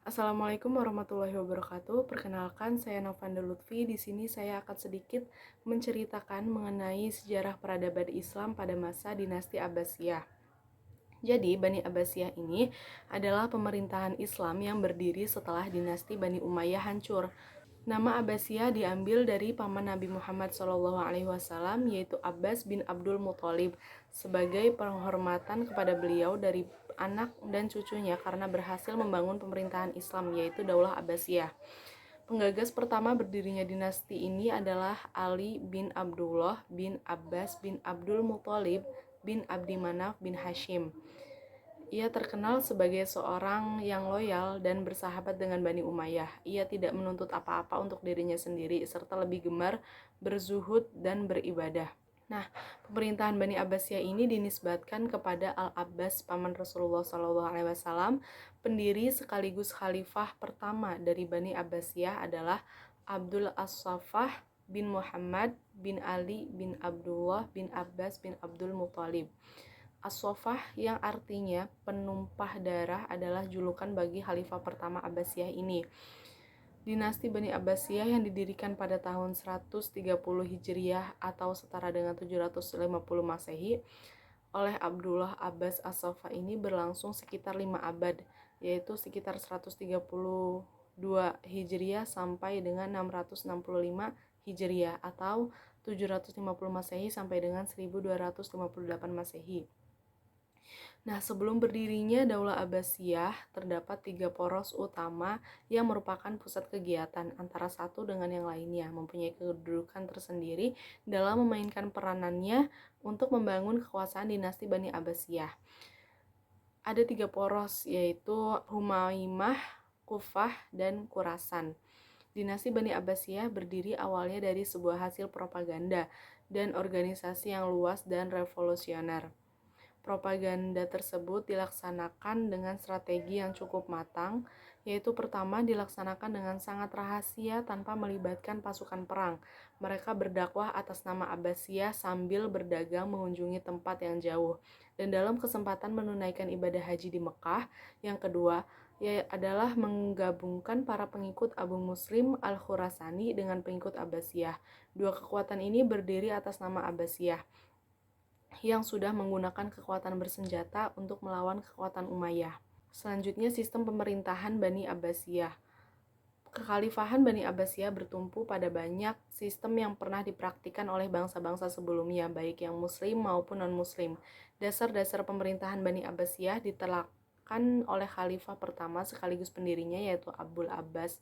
Assalamualaikum warahmatullahi wabarakatuh. Perkenalkan, saya Novanda Lutfi. Di sini saya akan sedikit menceritakan mengenai sejarah peradaban Islam pada masa dinasti Abbasiyah. Jadi, Bani Abbasiyah ini adalah pemerintahan Islam yang berdiri setelah dinasti Bani Umayyah hancur. Nama Abbasiyah diambil dari paman Nabi Muhammad SAW, yaitu Abbas bin Abdul Muthalib, sebagai penghormatan kepada beliau dari anak dan cucunya karena berhasil membangun pemerintahan Islam, yaitu Daulah Abbasiyah. Penggagas pertama berdirinya dinasti ini adalah Ali bin Abdullah bin Abbas bin Abdul Muthalib bin Abdi Manaf bin Hashim. Ia terkenal sebagai seorang yang loyal dan bersahabat dengan Bani Umayyah. Ia tidak menuntut apa-apa untuk dirinya sendiri, serta lebih gemar berzuhud dan beribadah. Nah, pemerintahan Bani Abbasiyah ini dinisbatkan kepada Al-Abbas, paman Rasulullah SAW. Pendiri sekaligus khalifah pertama dari Bani Abbasiyah adalah Abdul As-Saffah bin Muhammad bin Ali bin Abdullah bin Abbas bin Abdul Muthalib. As-Saffah yang artinya penumpah darah adalah julukan bagi khalifah pertama Abbasiyah ini. Dinasti Bani Abbasiyah yang didirikan pada tahun 130 Hijriah atau setara dengan 750 Masehi oleh Abdullah Abbas As-Saffah ini berlangsung sekitar 5 abad, yaitu sekitar 132 Hijriah sampai dengan 665 Hijriah atau 750 Masehi sampai dengan 1258 Masehi. Nah, sebelum berdirinya Daulah Abbasiyah, terdapat 3 poros utama yang merupakan pusat kegiatan antara satu dengan yang lainnya, mempunyai kedudukan tersendiri dalam memainkan peranannya untuk membangun kekuasaan dinasti Bani Abbasiyah. Ada 3 poros, yaitu Humaimah, Kufah, dan Khurasan. Dinasti Bani Abbasiyah berdiri awalnya dari sebuah hasil propaganda dan organisasi yang luas dan revolusioner. Propaganda tersebut dilaksanakan dengan strategi yang cukup matang, yaitu pertama dilaksanakan dengan sangat rahasia tanpa melibatkan pasukan perang. Mereka berdakwah atas nama Abbasiyah sambil berdagang mengunjungi tempat yang jauh. Dan dalam kesempatan menunaikan ibadah haji di Mekah, yang kedua adalah menggabungkan para pengikut Abu Muslim Al-Khurasani dengan pengikut Abbasiyah. Dua kekuatan ini berdiri atas nama Abbasiyah yang sudah menggunakan kekuatan bersenjata untuk melawan kekuatan Umayyah. Selanjutnya, sistem pemerintahan Bani Abbasiyah. Kekhalifahan Bani Abbasiyah bertumpu pada banyak sistem yang pernah dipraktikkan oleh bangsa-bangsa sebelumnya, baik yang muslim maupun non-muslim. Dasar-dasar pemerintahan Bani Abbasiyah ditelakkan oleh khalifah pertama sekaligus pendirinya, yaitu Abul Al-Abbas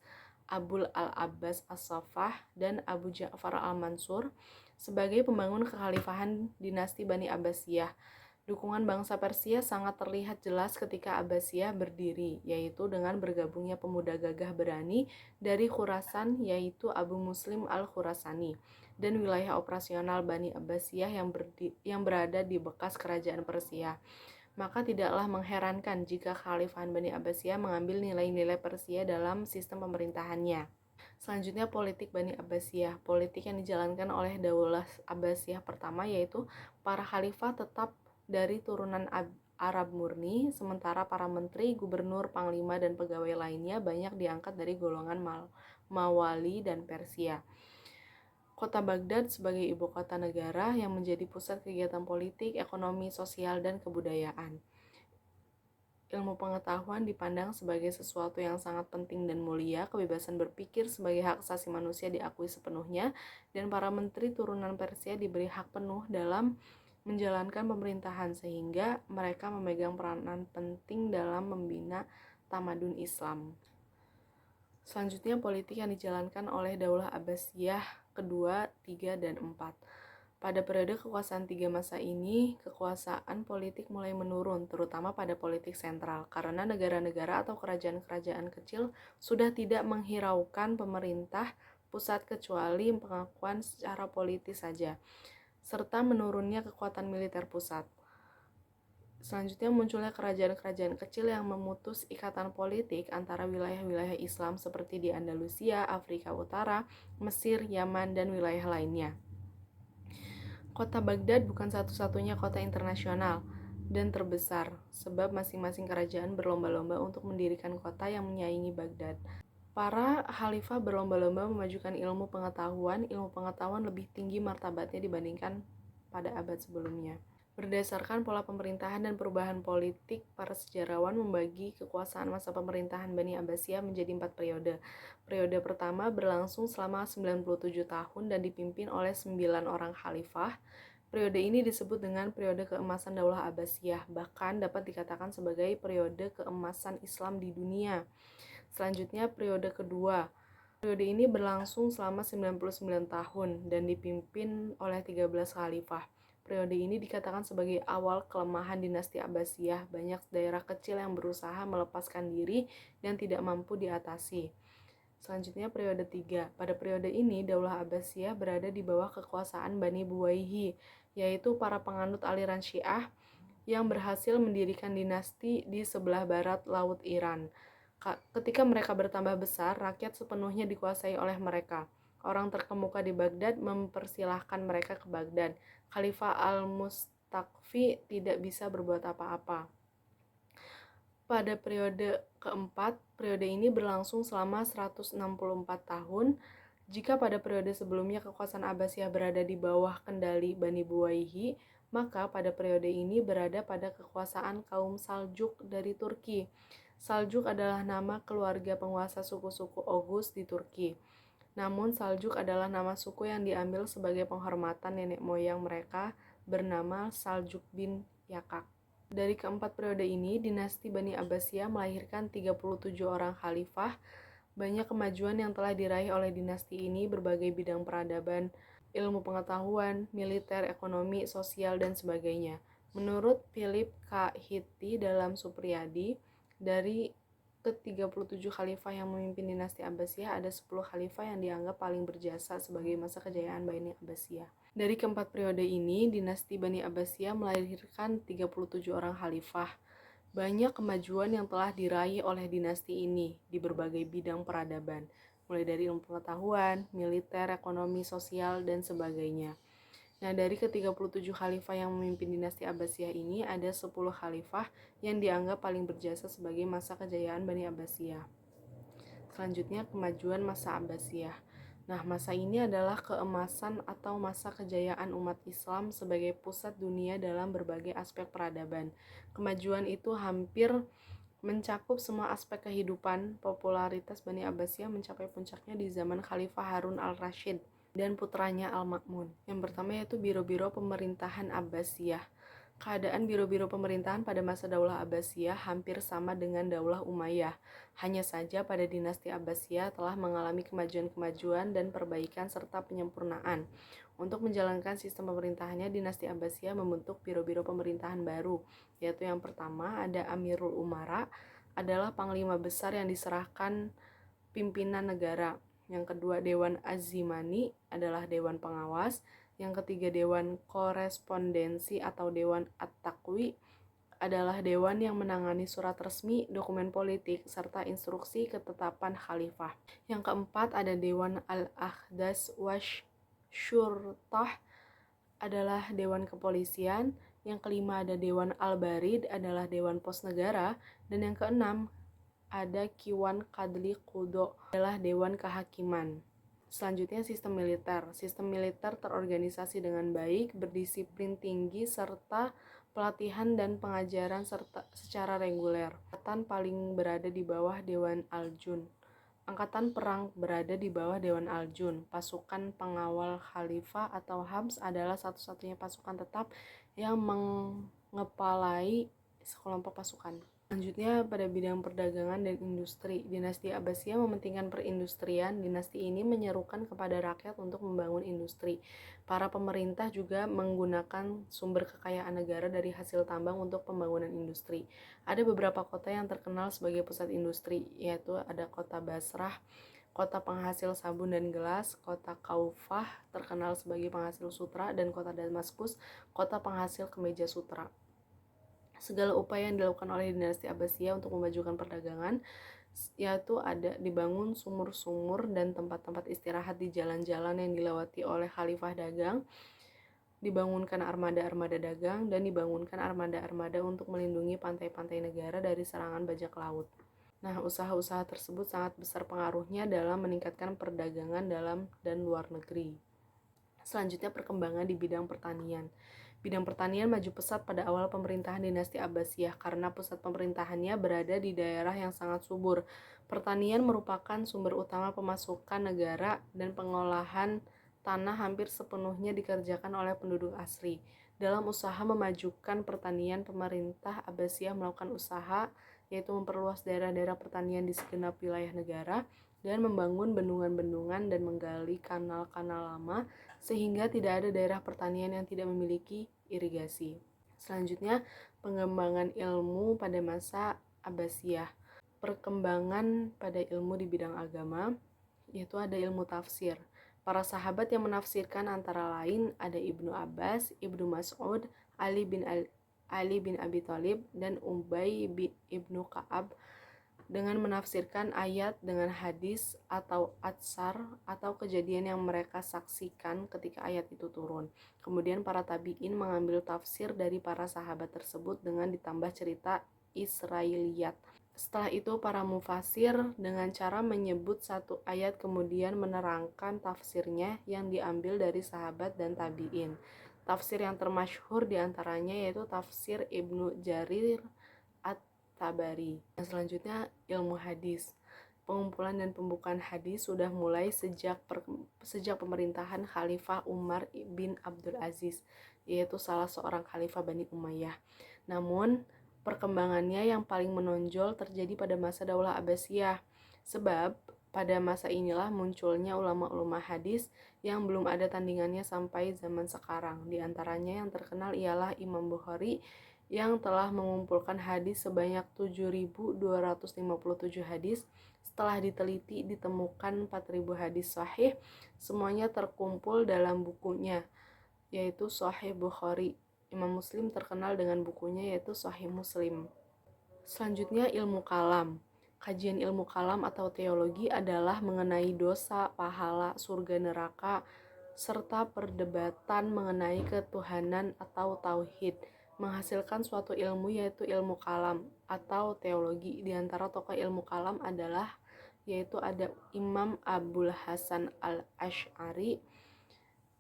As-Saffah dan Abu Ja'far Al-Mansur sebagai pembangun kekhalifahan dinasti Bani Abbasiyah. Dukungan bangsa Persia sangat terlihat jelas ketika Abbasiyah berdiri, yaitu dengan bergabungnya pemuda gagah berani dari Khurasan, yaitu Abu Muslim Al-Khurasani, dan wilayah operasional Bani Abbasiyah yang berada di bekas kerajaan Persia. Maka tidaklah mengherankan jika kekhalifahan Bani Abbasiyah mengambil nilai-nilai Persia dalam sistem pemerintahannya. Selanjutnya, politik Bani Abbasiyah. Politik yang dijalankan oleh Daulah Abbasiyah pertama yaitu para khalifah tetap dari turunan Arab murni, sementara para menteri, gubernur, panglima, dan pegawai lainnya banyak diangkat dari golongan Mawali dan Persia. Kota Baghdad sebagai ibu kota negara yang menjadi pusat kegiatan politik, ekonomi, sosial, dan kebudayaan. Ilmu pengetahuan dipandang sebagai sesuatu yang sangat penting dan mulia, kebebasan berpikir sebagai hak asasi manusia diakui sepenuhnya, dan para menteri turunan Persia diberi hak penuh dalam menjalankan pemerintahan sehingga mereka memegang peranan penting dalam membina tamadun Islam. Selanjutnya, politik yang dijalankan oleh Daulah Abbasiyah kedua, 3, dan 4. Pada periode kekuasaan 3 masa ini, kekuasaan politik mulai menurun, terutama pada politik sentral, karena negara-negara atau kerajaan-kerajaan kecil sudah tidak menghiraukan pemerintah pusat kecuali pengakuan secara politis saja, serta menurunnya kekuatan militer pusat. Selanjutnya munculnya kerajaan-kerajaan kecil yang memutus ikatan politik antara wilayah-wilayah Islam seperti di Andalusia, Afrika Utara, Mesir, Yaman, dan wilayah lainnya. Kota Baghdad bukan satu-satunya kota internasional. dan terbesar, sebab masing-masing kerajaan berlomba-lomba untuk mendirikan kota yang menyaingi Baghdad. Para khalifah berlomba-lomba memajukan ilmu pengetahuan lebih tinggi martabatnya dibandingkan pada abad sebelumnya. Berdasarkan pola pemerintahan dan perubahan politik, para sejarawan membagi kekuasaan masa pemerintahan Bani Abbasiyah menjadi 4 periode. Periode pertama berlangsung selama 97 tahun dan dipimpin oleh 9 orang khalifah. Periode ini disebut dengan periode keemasan Daulah Abbasiyah, bahkan dapat dikatakan sebagai periode keemasan Islam di dunia. Selanjutnya periode kedua. Periode ini berlangsung selama 99 tahun dan dipimpin oleh 13 khalifah. Periode ini dikatakan sebagai awal kelemahan dinasti Abbasiyah. Banyak daerah kecil yang berusaha melepaskan diri dan tidak mampu diatasi. Selanjutnya periode 3. Pada periode ini, Daulah Abbasiyah berada di bawah kekuasaan Bani Buwayhi, yaitu para penganut aliran Syiah yang berhasil mendirikan dinasti di sebelah barat Laut Iran. Ketika mereka bertambah besar, rakyat sepenuhnya dikuasai oleh mereka. Orang terkemuka di Baghdad mempersilahkan mereka ke Baghdad. Khalifah Al-Mustaqfi tidak bisa berbuat apa-apa. Pada periode keempat, periode ini berlangsung selama 164 tahun. Jika pada periode sebelumnya kekuasaan Abbasiyah berada di bawah kendali Bani Buwayhi, maka pada periode ini berada pada kekuasaan kaum Saljuk dari Turki. Saljuk adalah nama keluarga penguasa suku-suku Oghuz di Turki. Namun Saljuk adalah nama suku yang diambil sebagai penghormatan nenek moyang mereka bernama Saljuk bin Yakak. Dari keempat periode ini, dinasti Bani Abbasiyah melahirkan 37 orang khalifah. Banyak kemajuan yang telah diraih oleh dinasti ini berbagai bidang peradaban, ilmu pengetahuan, militer, ekonomi, sosial, dan sebagainya. Menurut Philip K. Hitti dalam Supriyadi, dari ke-37 khalifah yang memimpin dinasti Abbasiyah, ada 10 khalifah yang dianggap paling berjasa sebagai masa kejayaan Bani Abbasiyah. Dari keempat periode ini, dinasti Bani Abbasiyah melahirkan 37 orang khalifah. Banyak kemajuan yang telah diraih oleh dinasti ini di berbagai bidang peradaban, mulai dari ilmu pengetahuan, militer, ekonomi, sosial, dan sebagainya. Nah, dari ke-37 khalifah yang memimpin dinasti Abbasiyah ini, ada 10 khalifah yang dianggap paling berjasa sebagai masa kejayaan Bani Abbasiyah. Selanjutnya, kemajuan masa Abbasiyah. Nah, masa ini adalah keemasan atau masa kejayaan umat Islam sebagai pusat dunia dalam berbagai aspek peradaban. Kemajuan itu hampir mencakup semua aspek kehidupan. Popularitas Bani Abbasiyah mencapai puncaknya di zaman Khalifah Harun al-Rashid dan putranya Al-Ma'mun. Yang pertama yaitu biro-biro pemerintahan Abbasiyah. Keadaan biro-biro pemerintahan pada masa Daulah Abbasiyah hampir sama dengan Daulah Umayyah. Hanya saja pada dinasti Abbasiyah telah mengalami kemajuan-kemajuan dan perbaikan serta penyempurnaan. Untuk menjalankan sistem pemerintahannya, dinasti Abbasiyah membentuk biro-biro pemerintahan baru, yaitu yang pertama ada Amirul Umara, adalah panglima besar yang diserahkan pimpinan negara. Yang kedua, Dewan Az-Zimani adalah dewan pengawas. Yang ketiga, Dewan Korespondensi atau Dewan At-Taqwi adalah dewan yang menangani surat resmi, dokumen politik, serta instruksi ketetapan khalifah. Yang keempat, ada Dewan Al-Ahdas Wash Syurtah adalah dewan kepolisian. Yang kelima, ada Dewan Al-Barid adalah dewan pos negara. Dan yang keenam, ada Kiwan Kadli Kudo adalah dewan kehakiman. Selanjutnya, sistem militer. Sistem militer terorganisasi dengan baik, berdisiplin tinggi, serta pelatihan dan pengajaran secara reguler. Angkatan paling berada di bawah Dewan Al-Jun. Angkatan perang berada di bawah Dewan Al-Jun. Pasukan pengawal khalifah atau Habs adalah satu-satunya pasukan tetap yang mengepalai sekelompok pasukan. Selanjutnya, pada bidang perdagangan dan industri, dinasti Abbasiyah mementingkan perindustrian. Dinasti ini menyerukan kepada rakyat untuk membangun industri. Para pemerintah juga menggunakan sumber kekayaan negara dari hasil tambang untuk pembangunan industri. Ada beberapa kota yang terkenal sebagai pusat industri, yaitu ada kota Basrah, kota penghasil sabun dan gelas, kota Kaufah terkenal sebagai penghasil sutra, dan kota Damaskus, kota penghasil kemeja sutra. Segala upaya yang dilakukan oleh dinasti Abbasiyah untuk memajukan perdagangan, yaitu ada dibangun sumur-sumur dan tempat-tempat istirahat di jalan-jalan yang dilewati oleh khalifah dagang. dibangunkan armada-armada dagang, dan dibangunkan armada-armada untuk melindungi pantai-pantai negara dari serangan bajak laut. Nah, usaha-usaha tersebut sangat besar pengaruhnya dalam meningkatkan perdagangan dalam dan luar negeri. Selanjutnya, perkembangan di bidang pertanian. Bidang pertanian maju pesat pada awal pemerintahan dinasti Abbasiyah karena pusat pemerintahannya berada di daerah yang sangat subur. Pertanian merupakan sumber utama pemasukan negara dan pengolahan tanah hampir sepenuhnya dikerjakan oleh penduduk asli. Dalam usaha memajukan pertanian, pemerintah Abbasiyah melakukan usaha yaitu memperluas daerah-daerah pertanian di segenap wilayah negara dan membangun bendungan-bendungan dan menggali kanal-kanal lama sehingga tidak ada daerah pertanian yang tidak memiliki irigasi. Selanjutnya, pengembangan ilmu pada masa Abbasiyah. Perkembangan pada ilmu di bidang agama, yaitu ada ilmu tafsir. Para sahabat yang menafsirkan antara lain ada Ibnu Abbas, Ibnu Mas'ud, Ali bin Abi Thalib, dan Ubay bin Ibnu Ka'ab dengan menafsirkan ayat dengan hadis atau atsar atau kejadian yang mereka saksikan ketika ayat itu turun. Kemudian para tabi'in mengambil tafsir dari para sahabat tersebut dengan ditambah cerita Israiliyat. Setelah itu para mufasir dengan cara menyebut satu ayat kemudian menerangkan tafsirnya yang diambil dari sahabat dan tabi'in. Tafsir yang termasyhur diantaranya yaitu tafsir Ibnu Jarir At-Tabari. Dan selanjutnya ilmu hadis. Pengumpulan dan pembukaan hadis sudah mulai sejak pemerintahan Khalifah Umar bin Abdul Aziz, yaitu salah seorang khalifah Bani Umayyah. Namun perkembangannya yang paling menonjol terjadi pada masa Daulah Abbasiyah, sebab pada masa inilah munculnya ulama-ulama hadis yang belum ada tandingannya sampai zaman sekarang. Di antaranya yang terkenal ialah Imam Bukhari yang telah mengumpulkan hadis sebanyak 7.257 hadis. Setelah diteliti ditemukan 4.000 hadis sahih, semuanya terkumpul dalam bukunya, yaitu Sahih Bukhari. Imam Muslim terkenal dengan bukunya yaitu Sahih Muslim. Selanjutnya ilmu kalam. Kajian ilmu kalam atau teologi adalah mengenai dosa, pahala, surga, neraka, serta perdebatan mengenai ketuhanan atau tauhid. Menghasilkan suatu ilmu yaitu ilmu kalam atau teologi. Di antara tokoh ilmu kalam adalah yaitu ada Imam Abul Hasan al-Asy'ari,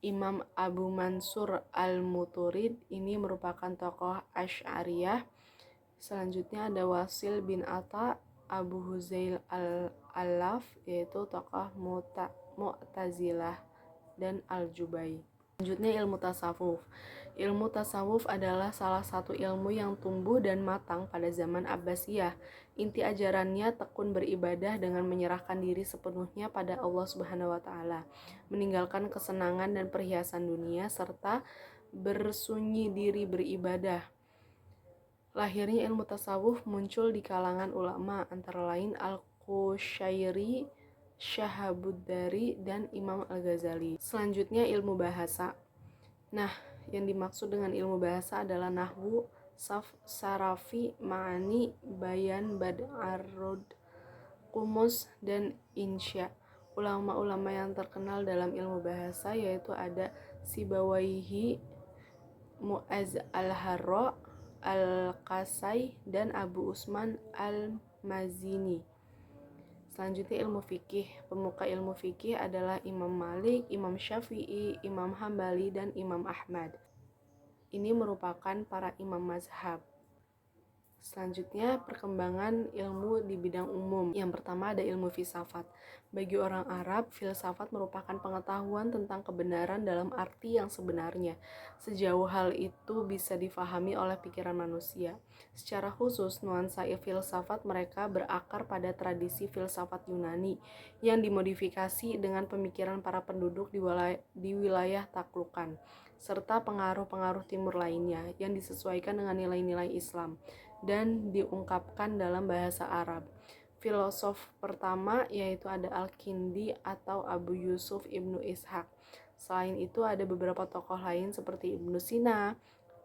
Imam Abu Mansur al-Muturid, ini merupakan tokoh Asy'ariyah. Selanjutnya ada Wasil bin Atta, Abu Huzail al-Alaf, yaitu tokoh Mu'tazilah, dan Al-Jubai. Selanjutnya ilmu tasawuf. Ilmu tasawuf adalah salah satu ilmu yang tumbuh dan matang pada zaman Abbasiyah. Inti ajarannya tekun beribadah dengan menyerahkan diri sepenuhnya pada Allah Subhanahu wa taala, meninggalkan kesenangan dan perhiasan dunia serta bersunyi diri beribadah. Lahirnya ilmu tasawuf muncul di kalangan ulama antara lain Al-Qushairi, Syahabuddari, dan Imam Al-Ghazali. Selanjutnya ilmu bahasa. Nah, yang dimaksud dengan ilmu bahasa adalah nahwu, sarafi, ma'ani, bayan, bad'arud, kumus, dan insya. Ulama-ulama yang terkenal dalam ilmu bahasa yaitu ada Sibawaihi, Mu'az al-Harra, Al-Qasai, dan Abu Usman al-Mazini. Selanjutnya ilmu fikih. Pemuka ilmu fikih adalah Imam Malik, Imam Syafi'i, Imam Hambali, dan Imam Ahmad. Ini merupakan para imam mazhab. Selanjutnya perkembangan ilmu di bidang umum. Yang pertama ada ilmu filsafat. Bagi orang Arab, filsafat merupakan pengetahuan tentang kebenaran dalam arti yang sebenarnya, sejauh hal itu bisa difahami oleh pikiran manusia. Secara khusus, nuansa filsafat mereka berakar pada tradisi filsafat Yunani yang dimodifikasi dengan pemikiran para penduduk di wilayah taklukan, serta pengaruh-pengaruh timur lainnya yang disesuaikan dengan nilai-nilai Islam dan diungkapkan dalam bahasa Arab. Filosof pertama yaitu ada Al-Kindi atau Abu Yusuf Ibnu Ishaq. Selain itu ada beberapa tokoh lain seperti Ibnu Sina,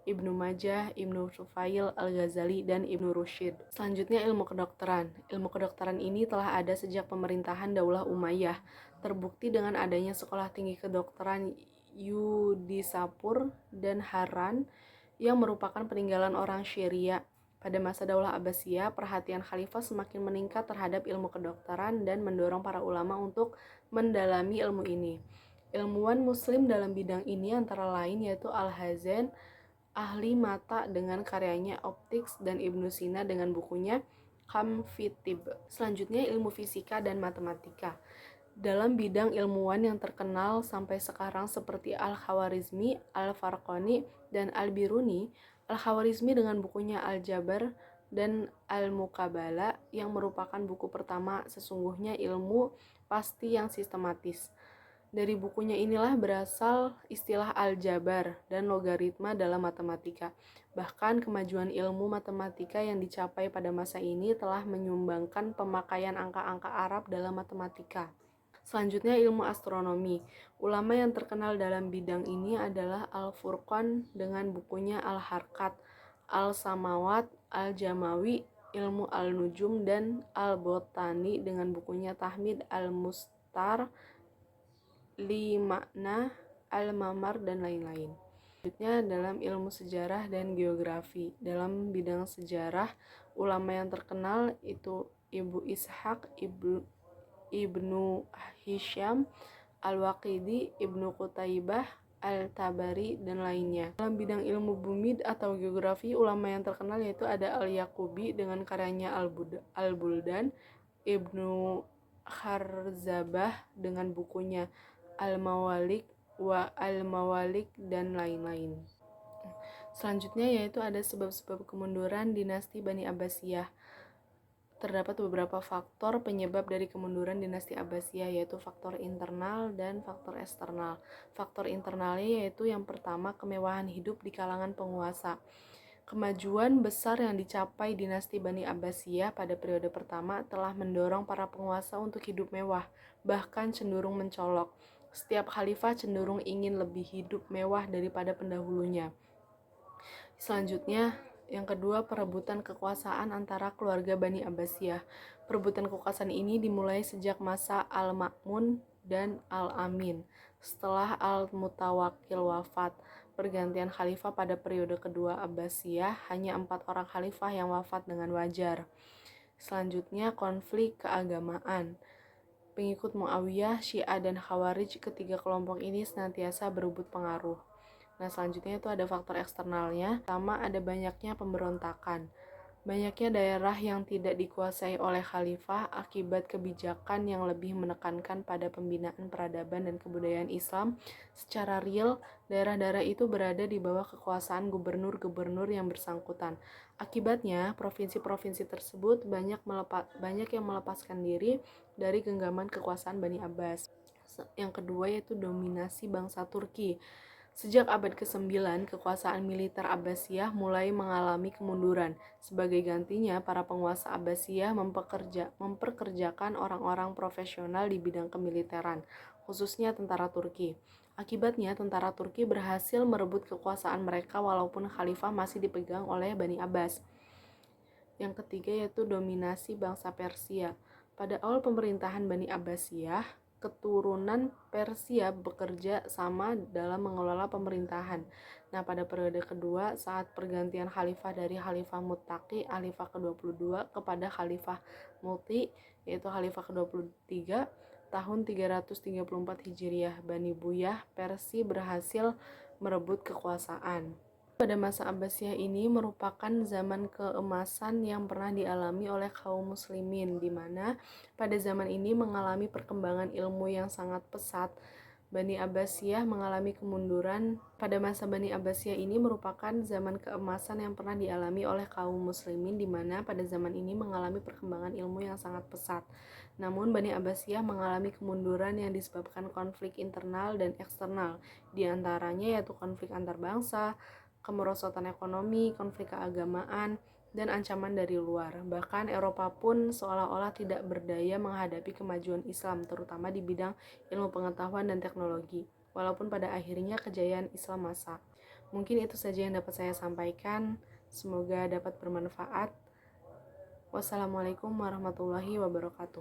Ibnu Majah, Ibnu Tufail, Al-Ghazali, dan Ibnu Rusyid. Selanjutnya ilmu kedokteran. Ilmu kedokteran ini telah ada sejak pemerintahan Daulah Umayyah. Terbukti dengan adanya sekolah tinggi kedokteran Yudisapur dan Haran yang merupakan peninggalan orang Syria. Pada masa Daulah Abbasiyah, perhatian khalifah semakin meningkat terhadap ilmu kedokteran dan mendorong para ulama untuk mendalami ilmu ini. Ilmuwan muslim dalam bidang ini antara lain yaitu Al-Hazan, ahli mata dengan karyanya Optics, dan Ibnu Sina dengan bukunya Kamfitib. Selanjutnya ilmu fisika dan matematika. Dalam bidang ilmuwan yang terkenal sampai sekarang seperti Al-Khawarizmi, Al-Farqani, dan Al-Biruni. Al-Khawarizmi dengan bukunya Al-Jabar dan Al-Muqabala yang merupakan buku pertama sesungguhnya ilmu pasti yang sistematis. Dari bukunya inilah berasal istilah aljabar dan logaritma dalam matematika. Bahkan kemajuan ilmu matematika yang dicapai pada masa ini telah menyumbangkan pemakaian angka-angka Arab dalam matematika. Selanjutnya ilmu astronomi. Ulama yang terkenal dalam bidang ini adalah Al-Furqan dengan bukunya Al-Harkat, Al-Samawat, Al-Jamawi, ilmu Al-Nujum, dan Al-Botani dengan bukunya Tahmid Al-Mustar, Li Makna, Al-Mamar, dan lain-lain. Selanjutnya dalam ilmu sejarah dan geografi. Dalam bidang sejarah, ulama yang terkenal itu Ibu Ishaq, Ibnu Hisham, Al-Waqidi, Ibnu Qutaibah, Al-Tabari, dan lainnya. Dalam bidang ilmu bumi atau geografi, ulama yang terkenal yaitu ada Al-Yaqubi dengan karyanya Al-Buldan, Ibnu Kharzabah dengan bukunya Al-Mawalik dan lain-lain. Selanjutnya yaitu ada sebab-sebab kemunduran dinasti Bani Abbasiyah. Terdapat beberapa faktor penyebab dari kemunduran dinasti Abbasiyah, yaitu faktor internal dan faktor eksternal. Faktor internalnya yaitu yang pertama, kemewahan hidup di kalangan penguasa. Kemajuan besar yang dicapai dinasti Bani Abbasiyah pada periode pertama telah mendorong para penguasa untuk hidup mewah, bahkan cenderung mencolok. Setiap khalifah cenderung ingin lebih hidup mewah daripada pendahulunya. Selanjutnya, yang kedua, perebutan kekuasaan antara keluarga Bani Abbasiyah. Perebutan kekuasaan ini dimulai sejak masa Al-Ma'mun dan Al-Amin. Setelah Al-Mutawakkil wafat, pergantian khalifah pada periode kedua Abbasiyah, hanya 4 orang khalifah yang wafat dengan wajar. Selanjutnya, konflik keagamaan. Pengikut Muawiyah, Syiah, dan Khawarij, ketiga kelompok ini senantiasa berebut pengaruh. Nah, selanjutnya itu ada faktor eksternalnya. Pertama, ada banyaknya pemberontakan. Banyaknya daerah yang tidak dikuasai oleh khalifah akibat kebijakan yang lebih menekankan pada pembinaan peradaban dan kebudayaan Islam. Secara real, daerah-daerah itu berada di bawah kekuasaan gubernur-gubernur yang bersangkutan. Akibatnya, provinsi-provinsi tersebut banyak yang melepaskan diri dari genggaman kekuasaan Bani Abbas. Yang kedua yaitu dominasi bangsa Turki. Sejak abad ke-9, kekuasaan militer Abbasiyah mulai mengalami kemunduran. Sebagai gantinya, para penguasa Abbasiyah memperkerjakan orang-orang profesional di bidang kemiliteran, khususnya tentara Turki. Akibatnya, tentara Turki berhasil merebut kekuasaan mereka walaupun khalifah masih dipegang oleh Bani Abbas. Yang ketiga yaitu dominasi bangsa Persia. Pada awal pemerintahan Bani Abbasiyah, keturunan Persia bekerja sama dalam mengelola pemerintahan. Nah, pada periode kedua, saat pergantian khalifah dari Khalifah Muttaqi, Khalifah ke-22 kepada Khalifah Muti, yaitu Khalifah ke-23, tahun 334 Hijriah, Bani Buyah Persia berhasil merebut kekuasaan. Pada masa Abbasiyah ini merupakan zaman keemasan yang pernah dialami oleh kaum muslimin, di mana pada zaman ini mengalami perkembangan ilmu yang sangat pesat. Bani Abbasiyah mengalami kemunduran. Pada masa Bani Abbasiyah ini merupakan zaman keemasan yang pernah dialami oleh kaum muslimin, di mana pada zaman ini mengalami perkembangan ilmu yang sangat pesat. Namun Bani Abbasiyah mengalami kemunduran yang disebabkan konflik internal dan eksternal, di antaranya yaitu konflik antar bangsa, kemerosotan ekonomi, konflik keagamaan, dan ancaman dari luar. Bahkan Eropa pun seolah-olah tidak berdaya menghadapi kemajuan Islam, terutama di bidang ilmu pengetahuan dan teknologi, walaupun pada akhirnya kejayaan Islam masak. Mungkin itu saja yang dapat saya sampaikan. Semoga dapat bermanfaat. Wassalamualaikum warahmatullahi wabarakatuh.